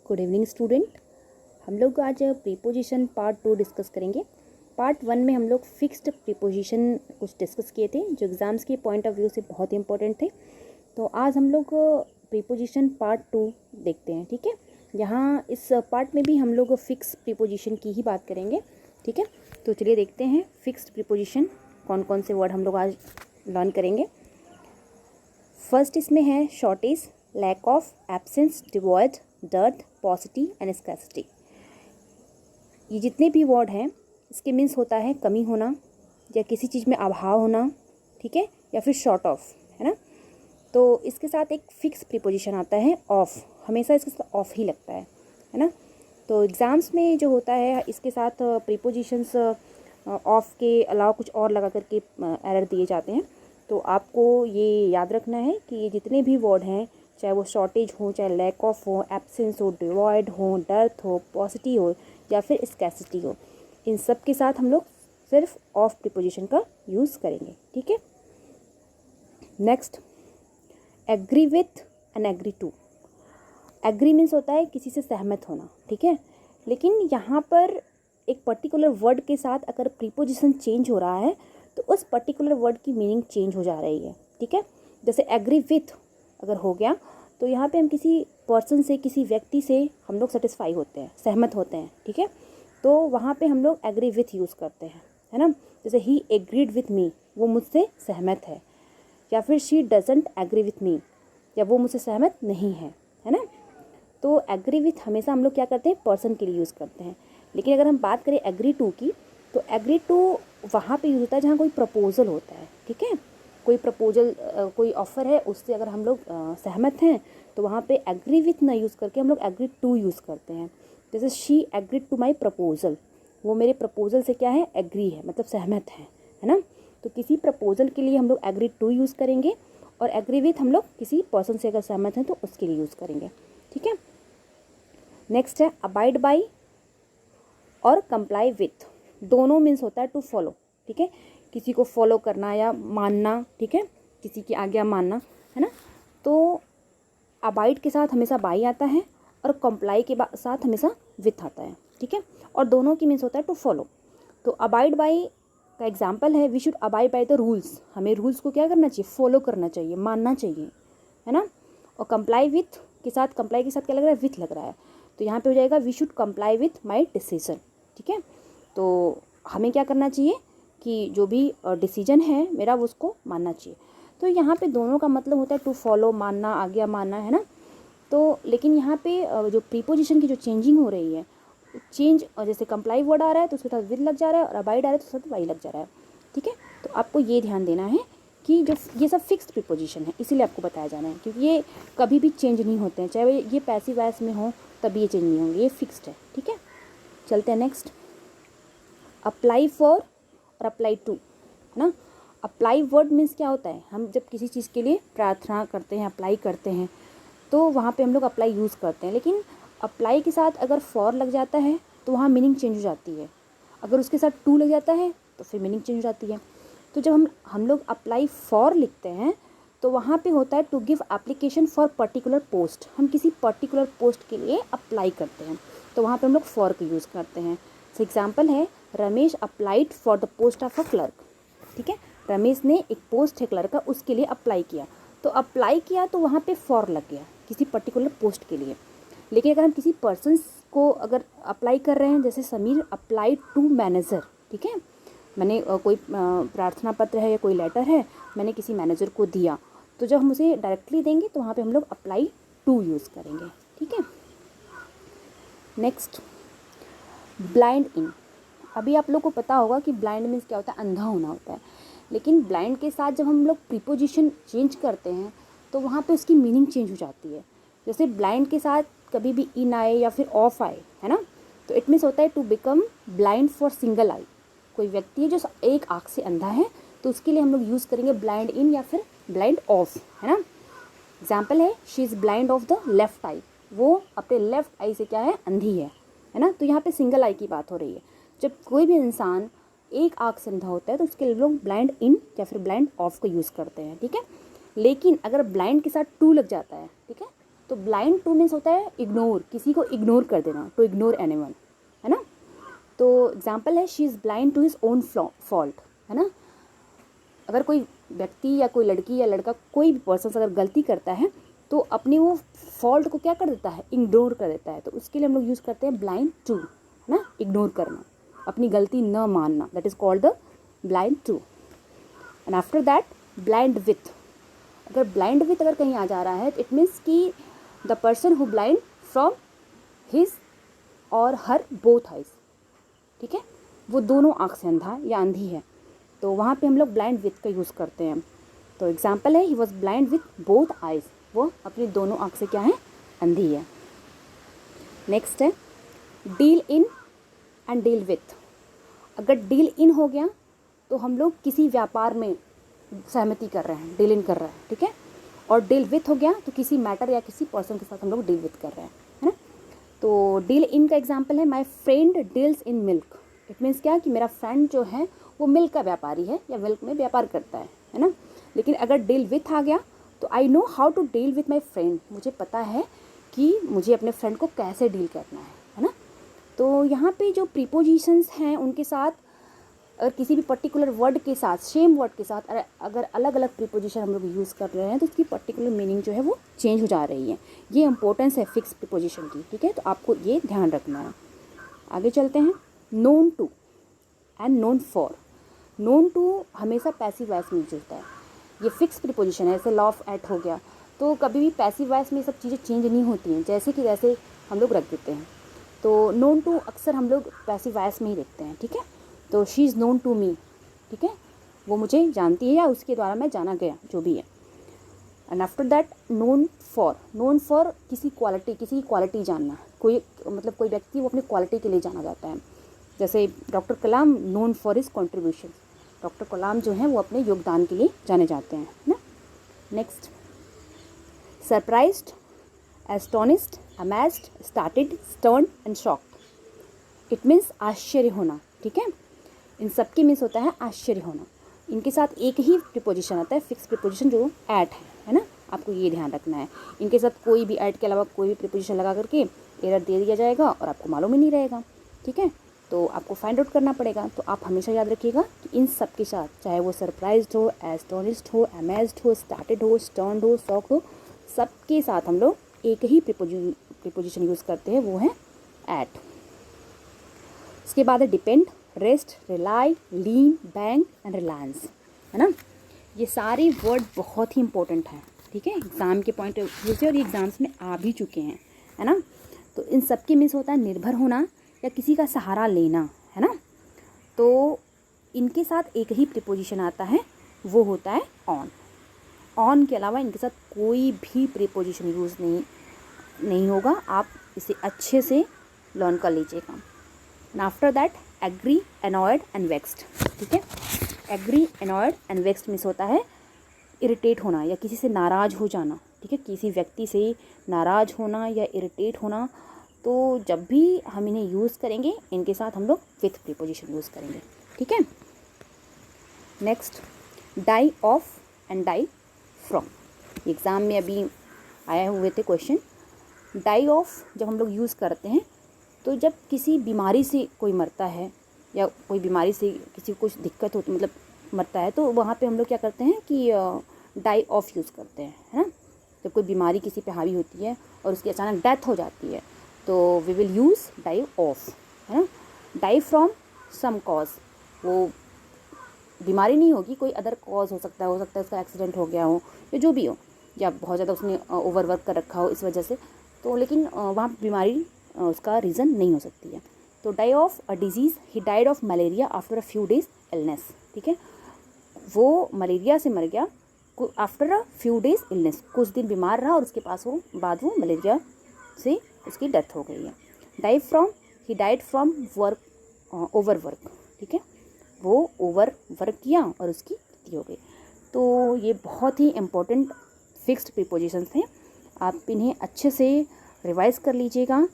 Good evening student. हम लोग आज प्रीपोजिशन पार्ट 2 डिस्कस करेंगे। पार्ट 1 में हम लोग फिक्स्ड प्रीपोजिशन कुछ डिस्कस किए थे जो एग्ज़ाम्स के पॉइंट ऑफ व्यू से बहुत इंपॉर्टेंट थे। तो आज हम लोग प्रीपोजिशन पार्ट 2 देखते हैं, ठीक है। यहाँ इस पार्ट में भी हम लोग फिक्स प्रीपोजिशन की ही बात करेंगे, ठीक है। तो चलिए देखते हैं फिक्स्ड प्रीपोजिशन कौन कौन से वर्ड हम लोग आज लर्न करेंगे। फर्स्ट इसमें है shortage, lack of, absence, devoid, dearth, paucity and scarcity. ये जितने भी वर्ड हैं इसके मीन्स होता है कमी होना या किसी चीज़ में अभाव होना, ठीक है, या फिर शॉर्ट ऑफ, है ना। तो इसके साथ एक फिक्स प्रीपोजिशन आता है ऑफ, हमेशा इसके साथ ऑफ ही लगता है ना। तो एग्ज़ाम्स में जो होता है इसके साथ प्रीपोजिशंस ऑफ के अलावा कुछ और लगा करके एरर दिए जाते हैं। तो आपको ये याद रखना है कि ये जितने भी वर्ड हैं, चाहे वो शॉर्टेज हो, चाहे लैक ऑफ हो, एब्सेंस हो, डिवॉइड हो, डर्थ हो, पॉसिटी हो या फिर स्कैसिटी हो, इन सब के साथ हम लोग सिर्फ ऑफ प्रीपोजिशन का यूज़ करेंगे, ठीक है। Next, agree with and agree to. Agree means होता है किसी से सहमत होना, ठीक है। लेकिन यहाँ पर एक पर्टिकुलर वर्ड के साथ अगर प्रीपोजिशन चेंज हो रहा है तो उस पर्टिकुलर वर्ड की मीनिंग चेंज हो जा रही है, ठीक है। जैसे एग्री विथ अगर हो गया तो यहाँ पे हम किसी पर्सन से, किसी व्यक्ति से हम लोग सेटिस्फाई होते हैं, सहमत होते हैं, ठीक है। तो वहाँ पे हम लोग एग्री विथ यूज़ करते हैं, है ना। जैसे ही एग्रीड विथ मी, वो मुझसे सहमत है, या फिर she doesn't agree with me, या वो मुझसे सहमत नहीं है ना। तो एग्री विथ हमेशा हम लोग क्या करते हैं, पर्सन के लिए यूज़ करते हैं। लेकिन अगर हम बात करें एग्री टू की, तो एग्री टू वहाँ पे यूज़ होता है जहाँ कोई प्रपोजल होता है, ठीक है। कोई प्रपोजल, कोई ऑफ़र है, उससे अगर हम लोग सहमत हैं तो वहाँ पे एग्री विथ ना यूज़ करके हम लोग एग्री टू यूज़ करते हैं। जैसे she agreed to my proposal, वो मेरे प्रपोजल से क्या है, एग्री है, मतलब सहमत है ना। तो किसी प्रपोजल के लिए हम लोग एग्री टू यूज़ करेंगे और एग्री विथ हम लोग किसी पर्सन से अगर सहमत हैं तो उसके लिए यूज़ करेंगे, ठीक है। नेक्स्ट है अबाइड बाई और कंप्लाई विथ। दोनों मीन्स होता है टू फॉलो, ठीक है, किसी को फॉलो करना या मानना, ठीक है, किसी की आज्ञा मानना, है ना। तो अबाइड के साथ हमेशा बाई आता है और कंप्लाई के साथ हमेशा विथ आता है, ठीक है। और दोनों की मीन्स होता है टू फॉलो। तो अबाइड बाई का एग्जाम्पल है we should abide by the rules, हमें रूल्स को क्या करना चाहिए, फॉलो करना चाहिए, मानना चाहिए, है ना। और कंप्लाई विथ के साथ, कंप्लाई के साथ क्या लग रहा है, विथ लग रहा है। तो यहाँ पे हो जाएगा we should comply with my decision, ठीक है। तो हमें क्या करना चाहिए कि जो भी डिसीजन है मेरा वो उसको मानना चाहिए। तो यहाँ पे दोनों का मतलब होता है टू फॉलो, मानना, आज्ञा मानना, है ना। तो लेकिन यहाँ पे जो प्रीपोजिशन की जो चेंजिंग हो रही है, चेंज जैसे कंप्लाई वर्ड आ रहा है तो उसके साथ विद लग जा रहा है और अबाइड आ रहा है तो उसके साथ वाई लग जा रहा है, ठीक है। तो आपको ये ध्यान देना है कि जो ये सब फिक्स्ड प्रीपोजिशन है, इसीलिए आपको बताया जाना है, क्योंकि ये कभी भी चेंज नहीं होते हैं, चाहे ये पैसिव वॉइस में हो तभी ये चेंज नहीं होंगे, ये फिक्स्ड है, ठीक है। चलते हैं नेक्स्ट, अप्लाई फॉर और अप्लाई टू, है ना। अप्लाई वर्ड मीन्स क्या होता है, हम जब किसी चीज़ के लिए प्रार्थना करते हैं, अप्लाई करते हैं, तो वहाँ पे हम लोग अप्लाई यूज़ करते हैं। लेकिन अप्लाई के साथ अगर फॉर लग जाता है तो वहाँ मीनिंग चेंज हो जाती है, अगर उसके साथ टू लग जाता है तो फिर मीनिंग चेंज हो जाती है। तो जब हम लोग अप्लाई फॉर लिखते हैं तो वहाँ पे होता है to give application for particular post, हम किसी पर्टिकुलर पोस्ट के लिए अप्लाई करते हैं, तो वहाँ पे हम लोग फॉर का यूज़ करते हैं। सो एग्जाम्पल है Ramesh applied for the post of a clerk, ठीक है। रमेश ने एक पोस्ट है क्लर्क का, उसके लिए अप्लाई किया, तो अप्लाई किया तो वहाँ पे फॉर लग गया किसी पर्टिकुलर पोस्ट के लिए। लेकिन अगर हम किसी पर्सन को अगर अप्लाई कर रहे हैं, जैसे समीर अप्लाई टू मैनेजर, ठीक है, मैंने कोई प्रार्थना पत्र है या कोई लेटर है, मैंने किसी मैनेजर को दिया, तो जब हम उसे डायरेक्टली देंगे तो वहाँ पे हम लोग अप्लाई टू यूज़ करेंगे, ठीक है। नेक्स्ट, ब्लाइंड इन। अभी आप लोग को पता होगा कि ब्लाइंड मीन्स क्या होता है, अंधा होना होता है। लेकिन ब्लाइंड के साथ जब हम लोग प्रीपोजिशन चेंज करते हैं तो वहाँ पे उसकी मीनिंग चेंज हो जाती है। जैसे ब्लाइंड के साथ कभी भी इन आए या फिर ऑफ आए, है ना, तो इट मीन्स होता है to become blind for single eye. कोई व्यक्ति है जो एक आँख से अंधा है तो उसके लिए हम लोग यूज़ करेंगे ब्लाइंड इन या फिर ब्लाइंड ऑफ, है ना। एग्जाम्पल है she is blind of the left eye, वो अपने लेफ्ट आई से क्या है, अंधी है ना। तो यहाँ पे सिंगल आई की बात हो रही है। जब कोई भी इंसान एक आँख से अंधा होता है तो उसके लिए लोग ब्लाइंड इन या फिर ब्लाइंड ऑफ का यूज़ करते हैं, ठीक है। लेकिन अगर ब्लाइंड के साथ टू लग जाता है, ठीक है, तो ब्लाइंड टू मीन्स होता है इग्नोर, किसी को इग्नोर कर देना, टू इग्नोर एनीवन, है ना। तो एग्जाम्पल है she is blind to his own fault, है ना। अगर कोई व्यक्ति या कोई लड़की या लड़का कोई भी पर्सन अगर गलती करता है तो अपनी वो फॉल्ट को क्या कर देता है, इग्नोर कर देता है। तो उसके लिए हम लोग यूज़ करते हैं ब्लाइंड टू, है ना, इग्नोर करना, अपनी गलती न मानना, that is called the blind to. And after that blind with. अगर ब्लाइंड विथ अगर कहीं आ जा रहा है तो इट मीन्स कि the person who blind from his और हर बोथ आइज, ठीक है, वो दोनों आँख से अंधा या अंधी है, तो वहाँ पे हम लोग ब्लाइंड विथ का यूज़ करते हैं। तो एग्जाम्पल है he was blind with both eyes, वो अपनी दोनों आँख से क्या है, अंधी है। नेक्स्ट है deal in and deal with. अगर डील इन हो गया तो हम लोग किसी व्यापार में सहमति कर रहे हैं, डील इन कर रहे हैं, ठीक है। और डील विथ हो गया तो किसी मैटर या किसी पर्सन के साथ हम लोग डील विथ कर रहे हैं, है ना। तो डील इन का एग्जाम्पल है my friend deals in milk. It means क्या कि मेरा फ्रेंड जो है वो मिल्क का व्यापारी है या मिल्क में व्यापार करता है ना। लेकिन अगर डील विथ आ गया तो I know how to deal with my friend, मुझे पता है कि मुझे अपने फ्रेंड को कैसे डील करना है ना। तो यहाँ पे जो प्रीपोजिशंस हैं उनके साथ अगर किसी भी पर्टिकुलर वर्ड के साथ, सेम वर्ड के साथ अगर अलग अलग प्रीपोजिशन हम लोग यूज़ कर रहे हैं तो उसकी पर्टिकुलर मीनिंग जो है वो चेंज हो जा रही है। ये इंपॉर्टेंस है फिक्स प्रीपोजिशन की, ठीक है। तो आपको ये ध्यान रखना है। आगे चलते हैं। Known to and known for. Known to हमेशा पैसिव वॉइस में यूज होता है, ये फिक्स प्रीपोजिशन है, जैसे लॉ ऑफ एट हो गया, तो कभी भी पैसिव वॉइस में सब चीज़ें चेंज नहीं होती हैं, जैसे कि वैसे हम लोग रख देते हैं। तो नोन टू अक्सर हम लोग पैसिव वॉइस में ही देखते हैं, ठीक है। तो she is known to me, ठीक है, वो मुझे जानती है या उसके द्वारा मैं जाना गया, जो भी है। And after that known for. Known for किसी क्वालिटी जानना, कोई मतलब कोई व्यक्ति वो अपनी क्वालिटी के लिए जाना जाता है। जैसे doctor Kalam known for his contribution, doctor Kalam जो हैं वो अपने योगदान के लिए जाने जाते हैं ना। Next surprised, astonished, amazed, started, stern and shocked. It means आश्चर्य होना, ठीक है। इन सब की मीन्स होता है आश्चर्य होना। इनके साथ एक ही प्रीपोजिशन आता है, फिक्स प्रीपोजिशन जो एट है ना। आपको ये ध्यान रखना है, इनके साथ कोई भी एट के अलावा कोई भी प्रीपोजिशन लगा करके एरर दे दिया जाएगा और आपको मालूम ही नहीं रहेगा, ठीक है। तो आपको फाइंड आउट करना पड़ेगा। तो आप हमेशा याद रखिएगा कि इन सब के साथ, चाहे वो सरप्राइज्ड हो, एस्टोनिश्ड हो, अमेज्ड हो, स्टार्टेड हो, स्टर्न्ड हो, शॉक्ड हो, सबके साथ हम लोग एक ही प्रीपोजिशन यूज़ करते हैं, वो है एट। उसके बाद है depend, rest, rely, lean, bank and Reliance, है ना। ये सारे वर्ड बहुत ही इंपॉर्टेंट हैं, ठीक है, एग्ज़ाम के पॉइंट ऑफ व्यू से, और ये एग्ज़ाम्स में आ भी चुके हैं, है ना। तो इन सब के मीन्स होता है निर्भर होना या किसी का सहारा लेना, है ना। तो इनके साथ एक ही प्रीपोजिशन आता है, वो होता है ऑन। ऑन के अलावा इनके साथ कोई भी प्रीपोजिशन यूज़ नहीं होगा। आप इसे अच्छे से लर्न कर लीजिएगा। And after that agree, annoyed and vexed, ठीक है। Agree, annoyed and vexed means होता है इरिटेट होना या किसी से नाराज़ हो जाना, ठीक है। किसी व्यक्ति से नाराज़ होना या इरिटेट होना, तो जब भी हम इन्हें यूज़ करेंगे इनके साथ हम लोग विथ प्रीपोजिशन यूज़ करेंगे, ठीक है। Next die of and die from. Exam में अभी आए हुए थे क्वेश्चन। डाई ऑफ जब हम लोग यूज़ करते हैं तो जब किसी बीमारी से कोई मरता है या कोई बीमारी से किसी को कुछ दिक्कत होती, मतलब मरता है, तो वहाँ पे हम लोग क्या करते हैं कि डाई ऑफ यूज़ करते हैं, है ना। जब कोई बीमारी किसी पे हावी होती है और उसकी अचानक डेथ हो जाती है तो we will use die of, है ना। डाई फ्रॉम सम कॉज, वो बीमारी नहीं होगी, कोई अदर कॉज हो सकता है उसका एक्सीडेंट हो गया हो या जो भी हो, या बहुत ज़्यादा उसने ओवरवर्क कर रखा हो इस वजह से, तो लेकिन वहाँ बीमारी उसका रीज़न नहीं हो सकती है। तो die of a disease, he died of malaria after a few days illness, ठीक है। वो मलेरिया से मर गया after a few days illness, कुछ दिन बीमार रहा और उसके बाद वो मलेरिया से उसकी डेथ हो गई है। Die from, he died from work, over work, ठीक है, वो ओवर वर्क किया और उसकी मृत्यु हो गई। तो ये बहुत ही इम्पोर्टेंट फिक्स्ड प्रीपोजिशंस थे, आप इन्हें अच्छे से रिवाइज़ कर लीजिएगा।